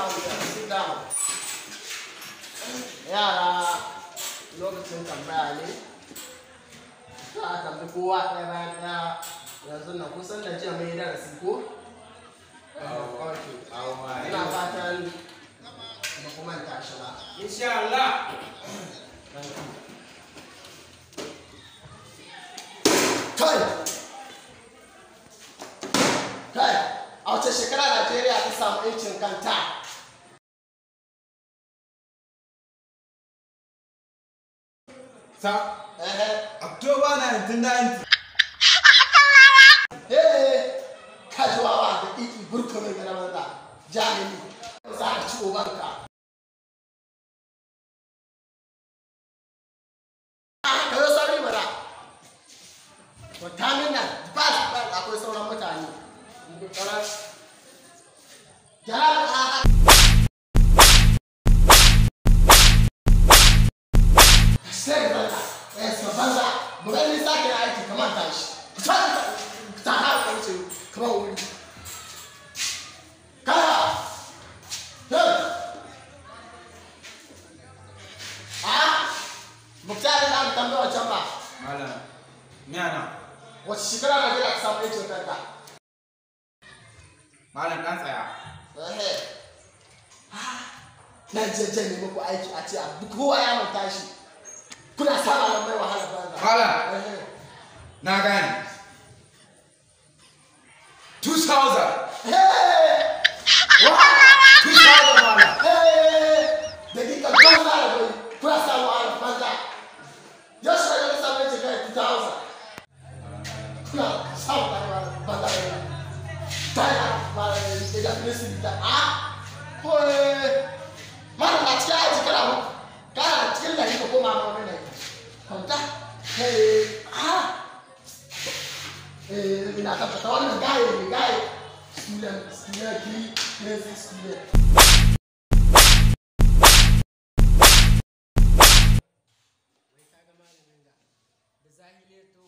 down here. Sit down. Yara lokacin tambaya ne. Ta tambayi kowa ɗaya bayan ɗaya. Yanzu na kusan da jiya mai darasi ko? Ina fatan ba ku manta shi ba. Insha Allah. Kai, a wace shekara Najeriya ta samu 'yancin kanta? October 1990. Kajuwawa da iki burkumin da banza jahili za ka ci ubanka. Ka zo sauri mana. Wata mina ba akwai sauran mutane. Jihar sai banza, banza, bugan nisa ke aiki kamar tashi. Ta haka wuce kamar wuri. Kaya! Muktar da aka tambaya wancan ba. Malam, me ana? Wace shekara Najeriya ta samu 'yancin kanta? Malam ɗan tsaya. Na jeje ne muku aiki a ce duk kowa ya manta shi. Kuna sa malam mai wahala banza. Malam, na gane. 2000. 2000 malam. Dakika banza da bai kuna sa wahala banza. Yau shi da samu 'yancin kanta 2000. Kuna sa wahala banza da bai. Taya ba da ministry da mana na cikin aji kana mu kana cikin da kika koma ma wani ne kwanta ina tabbata wannan gaye student ki crazy student wai kaga malamin da zahiri to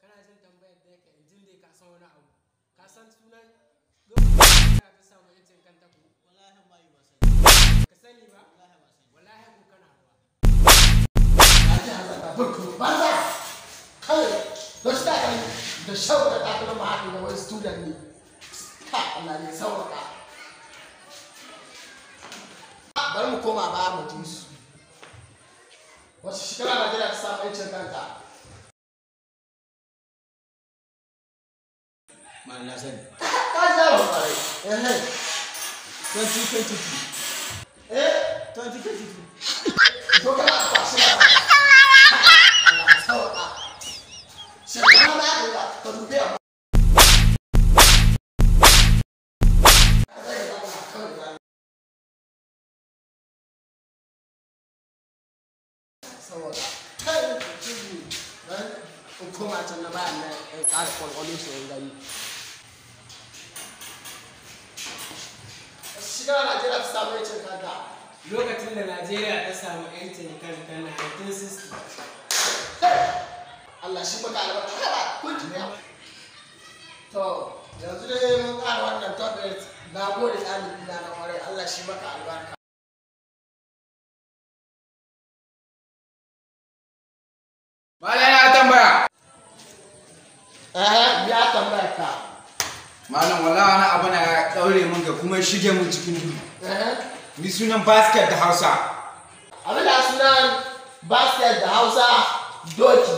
kana jin tambayar da yake injin dai ka san wani abu ka san sunan gwamnati ta samu 'yancin kanta ku wallahi ba yi ba ka sani ba wallahi ku kana ba aje hazaka burku banza kai da shi ta kai da shawara ta kuma ma da wani student ne ha Allah ne sauka bari mu koma ba mu ji su wasu shekara Najeriya ta samu 'yancin kanta Malam na sani. Kajaro kare. 2022. 2022. Ko kana kwashi na. Allah sauka. Shekara na da ka dube a. Saboda kai cikin hukuma can na bayan na ƙara kwalkwalo su yin gani. Shiga Najeriya ta samu 'yancin kanta. Lokacin da Najeriya ta samu 'yancin kanta na 1960. Allah shi baka albarka kun ji ne. To yanzu dai mun ƙara wannan topic na gode ɗalibi na ƙwarai Allah shi baka albarka. Malam ya tambaya. Ya tambaya ka. Malam wallahi wani abu na ya daure mun ga kuma shige mun cikin duhu. Ni sunan basket da Hausa. Abin da sunan basket da Hausa doki.